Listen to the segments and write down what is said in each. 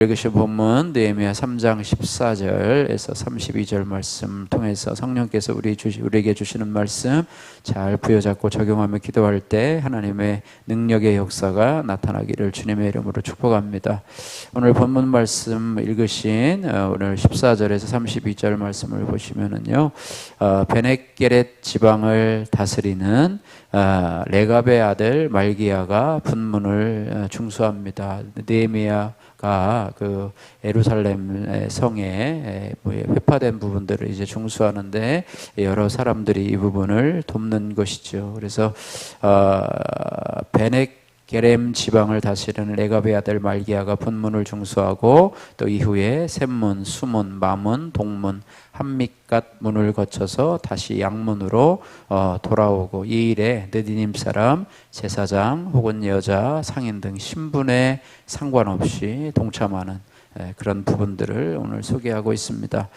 읽으신 본문 느헤미야 3장 14절에서 32절 말씀 통해서 성령께서 우리에게 주시는 말씀 잘 부여잡고 적용하며 기도할 때 하나님의 능력의 역사가 나타나기를 주님의 이름으로 축복합니다. 오늘 본문 말씀 읽으신 오늘 14절에서 32절 말씀을 보시면은요, 베넷게렛 지방을 다스리는 레갑의 아들 말기야가 분문을 중수합니다. 느헤미야가 그 예루살렘 성에 회파된 부분들을 이제 중수하는데 여러 사람들이 이 부분을 돕는 것이죠. 그래서 베넷게렘 지방을 다스리는 레갑의 아들 말기야가 분문을 중수하고 또 이후에 셋문, 수문, 마문, 동문, 한밑갓 문을 거쳐서 다시 양문으로 돌아오고 이 일에 느디님 사람, 제사장 혹은 여자, 상인 등 신분에 상관없이 동참하는 그런 부분들을 오늘 소개하고 있습니다.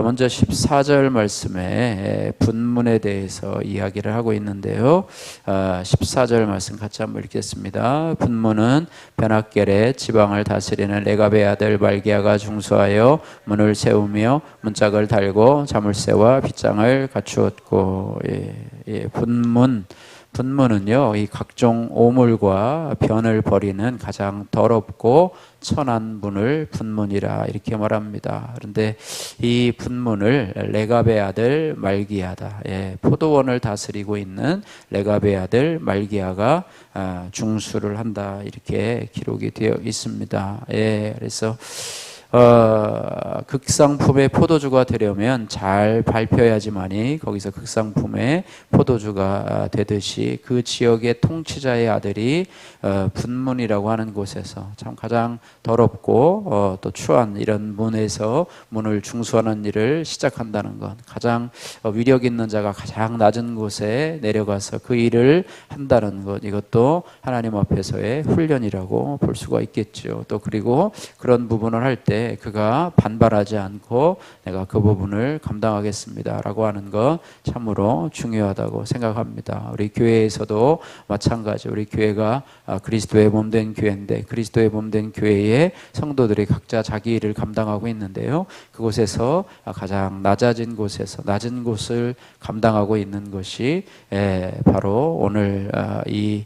먼저 14절 말씀에 분문에 대해서 이야기를 하고 있는데요. 14절 말씀 같이 한번 읽겠습니다. 분문은 베넷게렛 지방을 다스리는 레갑의 아들 말기야가 중수하여 문을 세우며 문짝을 달고 자물쇠와 빗장을 갖추었고, 분문은요, 이 각종 오물과 변을 버리는 가장 더럽고 천한 분을 분문이라 이렇게 말합니다. 그런데 이 분문을 레갑의 아들 말기야다, 포도원을 다스리고 있는 레갑의 아들 말기야가 중수를 한다 이렇게 기록이 되어 있습니다. 그래서 극상품의 포도주가 되려면 잘 밟혀야지만이 거기서 극상품의 포도주가 되듯이 그 지역의 통치자의 아들이 분문이라고 하는 곳에서 참 가장 더럽고 또 추한 이런 문에서 문을 중수하는 일을 시작한다는 것, 가장 위력 있는 자가 가장 낮은 곳에 내려가서 그 일을 한다는 것, 이것도 하나님 앞에서의 훈련이라고 볼 수가 있겠죠. 또 그리고 그런 부분을 할 때 그가 반발하지 않고 내가 그 부분을 감당하겠습니다 라고 하는 것 참으로 중요하다고 생각합니다. 우리 교회에서도 마찬가지, 우리 교회가 그리스도의 몸된 교회인데 그리스도의 몸된 교회의 성도들이 각자 자기 일을 감당하고 있는데요, 그곳에서 가장 낮아진 곳에서 낮은 곳을 감당하고 있는 것이 바로 오늘 이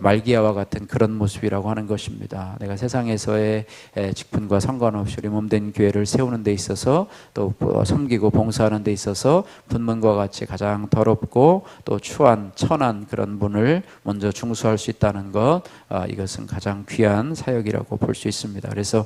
말기야와 같은 그런 모습이라고 하는 것입니다. 내가 세상에서의 직분과 상관없이 우리 몸된 교회를 세우는 데 있어서 또 섬기고 봉사하는 데 있어서 분문과 같이 가장 더럽고 또 추한 천한 그런 분을 먼저 중수할 수 있다는 것, 이것은 가장 귀한 사역이라고 볼 수 있습니다. 그래서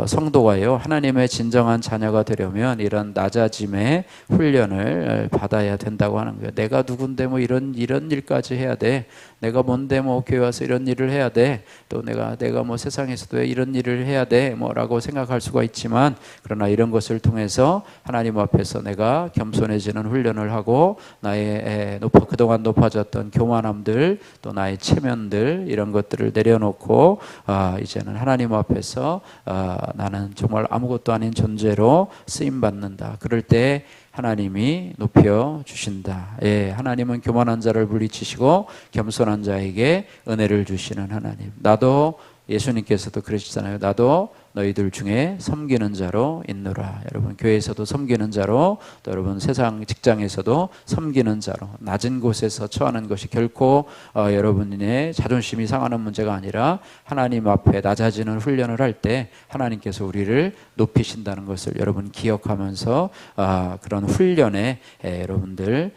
성도가요, 하나님의 진정한 자녀가 되려면 이런 낮아짐의 훈련을 받아야 된다고 하는 거예요. 내가 누군데 뭐 이런 일까지 해야 돼, 내가 뭔데 뭐 교회 와서 이런 일을 해야 돼, 또 내가 뭐 세상에서도 이런 일을 해야 돼 뭐라고 생각할 수가 있지만, 그러나 이런 것을 통해서 하나님 앞에서 내가 겸손해지는 훈련을 하고 나의 그동안 높아졌던 교만함들, 또 나의 체면들, 이런 것들을 내려놓고 이제는 하나님 앞에서 나는 정말 아무것도 아닌 존재로 쓰임받는다. 그럴 때 하나님이 높여 주신다. 하나님은 교만한 자를 물리치시고 겸손한 자에게 은혜를 주시는 하나님. 나도, 예수님께서도 그러시잖아요. 나도 너희들 중에 섬기는 자로 있노라. 여러분 교회에서도 섬기는 자로, 또 여러분 세상 직장에서도 섬기는 자로, 낮은 곳에서 처하는 것이 결코 여러분의 자존심이 상하는 문제가 아니라 하나님 앞에 낮아지는 훈련을 할 때 하나님께서 우리를 높이신다는 것을 여러분 기억하면서 그런 훈련에 여러분들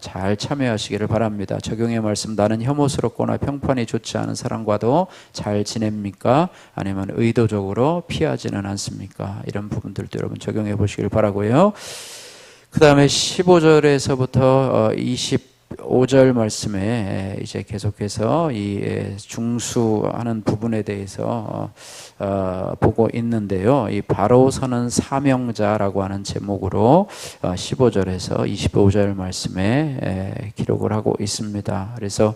잘 참여하시기를 바랍니다. 적용의 말씀, 나는 혐오스럽거나 평판이 좋지 않은 사람과도 잘 지냅니까? 아니면 의도적으로 피하지는 않습니까? 이런 부분들도 여러분 적용해 보시길 바라고요. 그 다음에 15절에서부터 25절 말씀에 이제 계속해서 이 중수하는 부분에 대해서 보고 있는데요. 이 바로 서는 사명자라고 하는 제목으로 15절에서 25절 말씀에 기록을 하고 있습니다. 그래서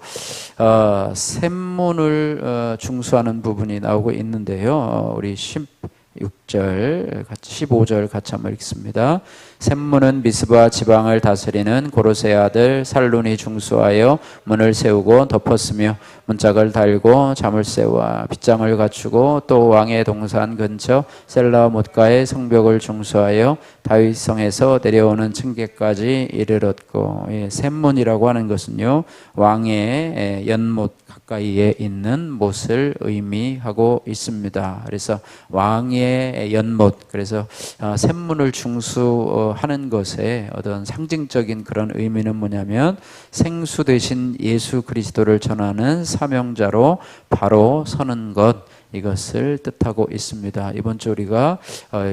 샘문을 중수하는 부분이 나오고 있는데요. 우리 6절, 15절 같이 한번 읽습니다. 샘문은 미스바 지방을 다스리는 고로세의 아들 살룬이 중수하여 문을 세우고 덮었으며 문짝을 달고 자물쇠와 빗장을 갖추고 또 왕의 동산 근처 셀라 못가의 성벽을 중수하여 다윗성에서 내려오는 층계까지 이르렀고, 샘문이라고 하는 것은요, 왕의 연못 가까이에 있는 못을 의미하고 있습니다. 그래서 왕의 연못, 그래서 샘문을 중수하는 것에 어떤 상징적인 그런 의미는 뭐냐면 생수 되신 예수 그리스도를 전하는 사명자로 바로 서는 것, 이것을 뜻하고 있습니다. 이번 주 우리가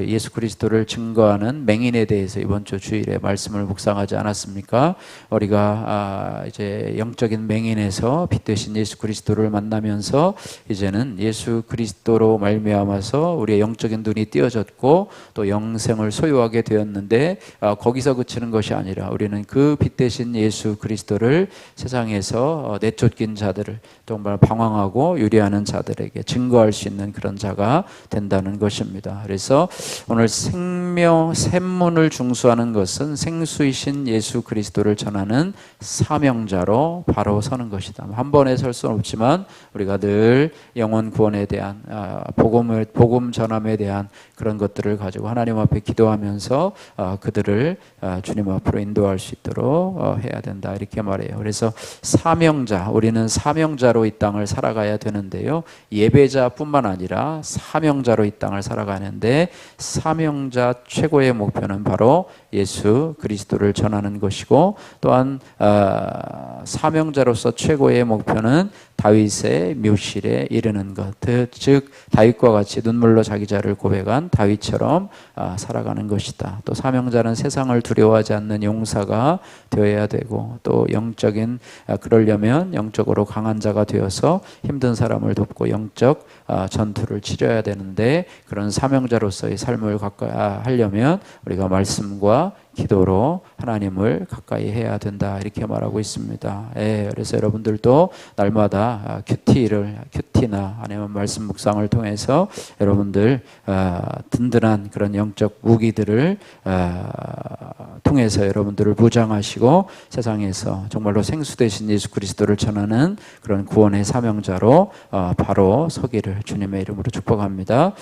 예수 그리스도를 증거하는 맹인에 대해서 이번 주 주일에 말씀을 묵상하지 않았습니까? 우리가 이제 영적인 맹인에서 빛 되신 예수 그리스도를 만나면서 이제는 예수 그리스도로 말미암아서 우리의 영적인 눈이 띄어졌고 또 영생을 소유하게 되었는데, 거기서 그치는 것이 아니라 우리는 그 빛 되신 예수 그리스도를 세상에서 내쫓긴 자들을, 정말 방황하고 유리하는 자들에게 증거할 수 있는 그런 자가 된다는 것입니다. 그래서 오늘 샘문을 중수하는 것은 생수이신 예수 그리스도를 전하는 사명자로 바로 서는 것이다. 한 번에 설 수는 없지만 우리가 늘 영혼 구원에 대한 복음 전함에 대한 그런 것들을 가지고 하나님 앞에 기도하면서 그들을 주님 앞으로 인도할 수 있도록 해야 된다, 이렇게 말해요. 그래서 사명자, 우리는 사명자로 이 땅을 살아가야 되는데요, 예배자뿐만 아니라 사명자로 이 땅을 살아가는데, 사명자 최고의 목표는 바로 예수 그리스도를 전하는 것이고, 또한 사명자로서 최고의 목표는 다윗의 묘실에 이르는 것, 즉 다윗과 같이 눈물로 자기 자를 고백한 다윗처럼 살아가는 것이다. 또 사명자는 세상을 두려워하지 않는 용사가 되어야 되고, 또 영적인 그러려면 영적으로 강한 자가 되어서 힘든 사람을 돕고 영적 전투를 치러야 되는데, 그런 사명자로서의 삶을 하려면 우리가 말씀과 기도로 하나님을 가까이 해야 된다, 이렇게 말하고 있습니다. 그래서 여러분들도 날마다 큐티나 아니면 말씀 묵상을 통해서 여러분들 든든한 그런 영적 무기들을 통해서 여러분들을 무장하시고 세상에서 정말로 생수 되신 예수 그리스도를 전하는 그런 구원의 사명자로 바로 서기를 주님의 이름으로 축복합니다.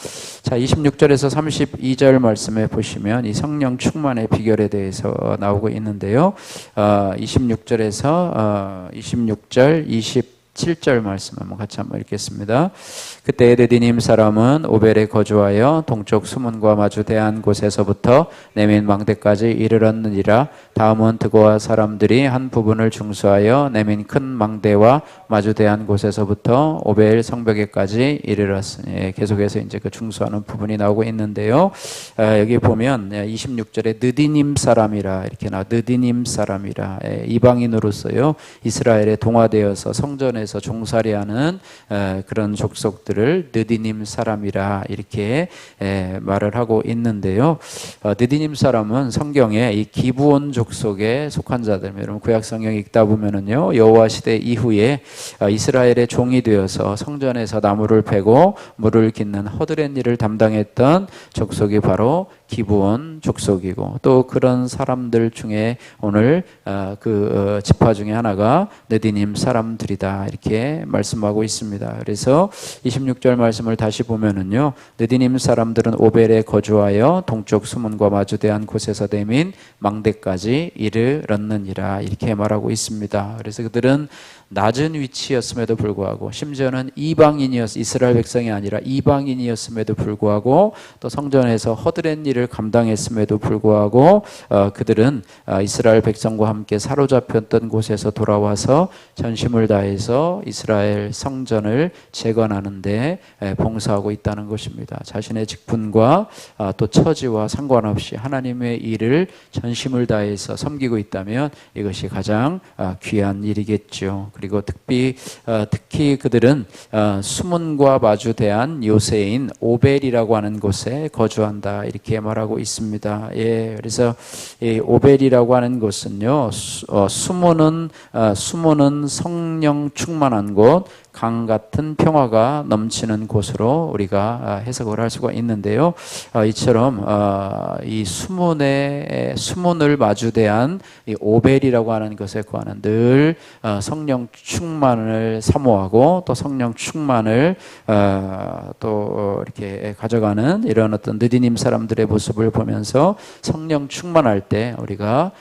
자, 26절에서 32절 말씀에 보시면 이 성령 충만의 비결에 대해서 나오고 있는데요, 26절에서 26절 27절 말씀 같이 한번 읽겠습니다. 그때 느디님 사람은 오벨에 거주하여 동쪽 수문과 마주대한 곳에서부터 네민 망대까지 이르렀느니라. 다음은 드고아 사람들이 한 부분을 중수하여 네민 큰 망대와 마주대한 곳에서부터 오벨 성벽에까지 이르렀으니, 계속해서 이제 그 중수하는 부분이 나오고 있는데요, 여기 보면 26절에 느디님 사람이라 이렇게 느디님 사람이라, 이방인으로서요 이스라엘에 동화되어서 성전에서 종살이하는 그런 족속들을 느디님 사람이라 이렇게 말을 하고 있는데요, 느디님 사람은 성경에 이 기브온 족속에 속한 자들, 여러분 구약 성경 읽다 보면은요, 여호와 시대 이후에 이스라엘의 종이 되어서 성전에서 나무를 베고 물을 깃는 허드렛 일을 담당했던 족속이 바로 기브온 족속이고, 또 그런 사람들 중에 오늘 그 지파 중에 하나가 느디님 사람들이다, 이렇게 말씀하고 있습니다. 그래서 26절 말씀을 다시 보면은요, 느디님 사람들은 오벨에 거주하여 동쪽 수문과 마주대한 곳에서 네민 망대까지 이르렀느니라, 이렇게 말하고 있습니다. 그래서 그들은 낮은 위치였음에도 불구하고, 심지어는 이스라엘 백성이 아니라 이방인이었음에도 불구하고, 또 성전에서 허드렛 일을 감당했음에도 불구하고 그들은 이스라엘 백성과 함께 사로잡혔던 곳에서 돌아와서 전심을 다해서 이스라엘 성전을 재건하는데 봉사하고 있다는 것입니다. 자신의 직분과 또 처지와 상관없이 하나님의 일을 전심을 다해서 섬기고 있다면 이것이 가장 귀한 일이겠죠. 그리고 특히 그들은 수문과 마주대한 요새인 오벨이라고 하는 곳에 거주한다, 이렇게 말하고 있습니다. 그래서 이 오벨이라고 하는 곳은요, 수문은 성령 충만한 곳, 강 같은 평화가 넘치는 곳으로 우리가 해석을 할 수가 있는데요. 이처럼 이 수문을 마주대한 이 오벨이라고 하는 것에 관한 늘 성령 충만을 사모하고 또 성령 충만을 또 이렇게 가져가는 이런 어떤 느디님 사람들의 모습을 보면서 성령 충만할 때 우리가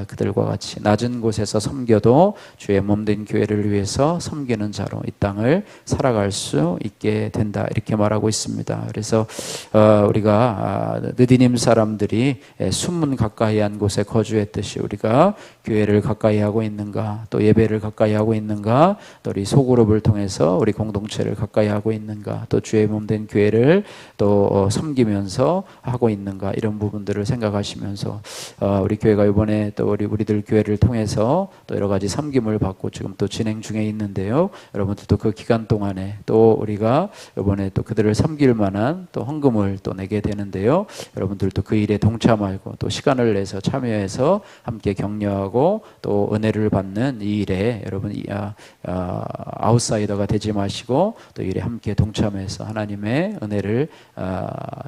그들과 같이 낮은 곳에서 섬겨도 주의 몸된 교회를 위해서 섬기는 자로 이 땅을 살아갈 수 있게 된다, 이렇게 말하고 있습니다. 그래서 우리가 느디님 사람들이 수문 가까이 한 곳에 거주했듯이 우리가 교회를 가까이 하고 있는가, 또 예배를 가까이 하고 있는가, 또 우리 소그룹을 통해서 우리 공동체를 가까이 하고 있는가, 또 주의 몸된 교회를 또 섬기면서 하고 있는가, 이런 부분들을 생각하시면서 우리 교회가 이번에 또 우리들 교회를 통해서 또 여러 가지 섬김을 받고 지금 또 진행 중에 있는데요. 여러분들도 그 기간 동안에 또 우리가 이번에 또 그들을 섬길 만한 또 헌금을 또 내게 되는데요. 여러분들도 그 일에 동참하고 또 시간을 내서 참여해서 함께 격려하고 또 은혜를 받는 이 일에 여러분 아웃사이더가 되지 마시고 또 이 일에 함께 동참해서 하나님의 은혜를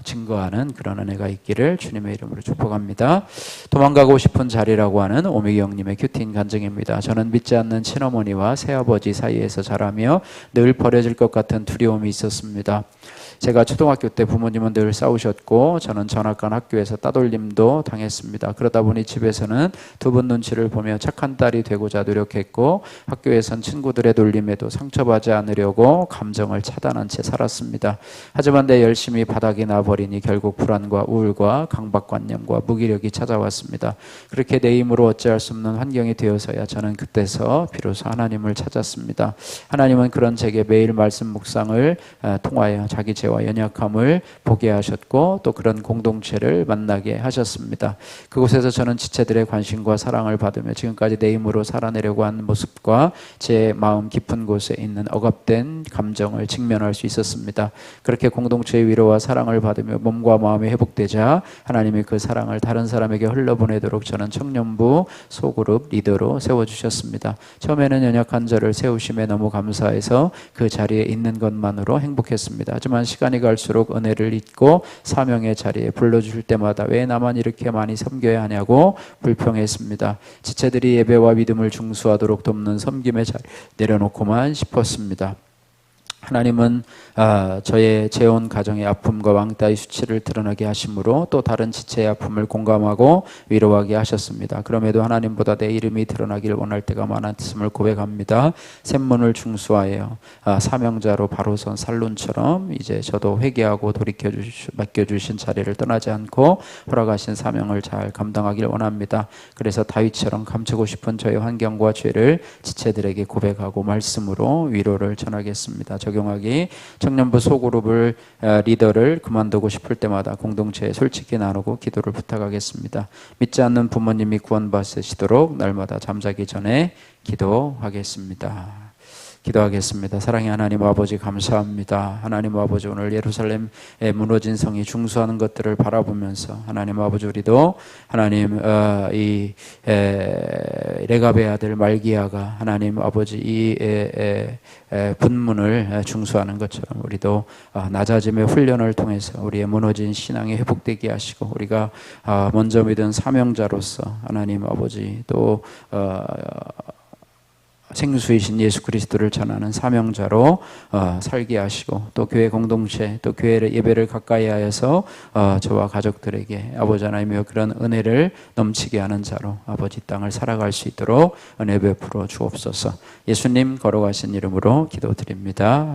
증거하는 그런 은혜가 있기를 주님의 이름으로 축복합니다. 도망가고 싶은 자리라고 하는 오미경님의 큐틴 간증입니다. 저는 믿지 않는 친어머니와 새아버지 사이에서 자라며 늘 버려질 것 같은 두려움이 있었습니다. 제가 초등학교 때 부모님은 늘 싸우셨고 저는 전학간 학교에서 따돌림도 당했습니다. 그러다 보니 집에서는 두 분 눈치를 보며 착한 딸이 되고자 노력했고 학교에선 친구들의 놀림에도 상처받지 않으려고 감정을 차단한 채 살았습니다. 하지만 내 열심히 바닥이 나버리니 결국 불안과 우울과 강박관념과 무기력이 찾아왔습니다. 그렇게 내 힘으로 어찌할 수 없는 환경이 되어서야 저는 그때서 비로소 하나님을 찾았습니다. 하나님은 그런 제게 매일 말씀 묵상을 통하여 자기 죄와 연약함을 보게 하셨고 또 그런 공동체를 만나게 하셨습니다. 그곳에서 저는 지체들의 관심과 사랑을 받으며 지금까지 내 힘으로 살아내려고 하는 모습과 제 마음 깊은 곳에 있는 억압된 감정을 직면할 수 있었습니다. 그렇게 공동체의 위로와 사랑을 받으며 몸과 마음이 회복되자 하나님이 그 사랑을 다른 사람에게 흘러보내도록 저는 청년부 소그룹 리더로 세워주셨습니다. 처음에는 연약한 저를 세우심에 너무 감사해서 그 자리에 있는 것만으로 행복했습니다. 하지만 시간이 갈수록 은혜를 잊고 사명의 자리에 불러주실 때마다 왜 나만 이렇게 많이 섬겨야 하냐고 불평했습니다. 지체들이 예배와 믿음을 중수하도록 돕는 섬김의 자리 내려놓고만 싶었습니다. 하나님은 저의 재혼 가정의 아픔과 왕따의 수치를 드러나게 하심으로 또 다른 지체의 아픔을 공감하고 위로하게 하셨습니다. 그럼에도 하나님보다 내 이름이 드러나길 원할 때가 많았음을 고백합니다. 샘문을 중수하여 사명자로 바로 선 살룬처럼 이제 저도 회개하고 맡겨주신 자리를 떠나지 않고 허락하신 사명을 잘 감당하길 원합니다. 그래서 다윗처럼 감추고 싶은 저의 환경과 죄를 지체들에게 고백하고 말씀으로 위로를 전하겠습니다. 적용하기, 청년부 소그룹을 리더를 그만두고 싶을 때마다 공동체에 솔직히 나누고 기도를 부탁하겠습니다. 믿지 않는 부모님이 구원받으시도록 날마다 잠자기 전에 기도하겠습니다. 기도하겠습니다. 사랑의 하나님 아버지 감사합니다. 하나님 아버지 오늘 예루살렘에 무너진 성이 중수하는 것들을 바라보면서 하나님 아버지 우리도 하나님 이 레갑의 아들 말기야가 하나님 아버지 이 분문을 중수하는 것처럼 우리도 낮아짐의 훈련을 통해서 우리의 무너진 신앙이 회복되게 하시고 우리가 먼저 믿은 사명자로서 하나님 아버지 또 생수이신 예수 그리스도를 전하는 사명자로 살게 하시고 또 교회 공동체 또 교회를 예배를 가까이 하여서 저와 가족들에게 아버지 하나님의 그런 은혜를 넘치게 하는 자로 아버지 땅을 살아갈 수 있도록 은혜 베풀어 주옵소서. 예수님 걸어가신 이름으로 기도드립니다.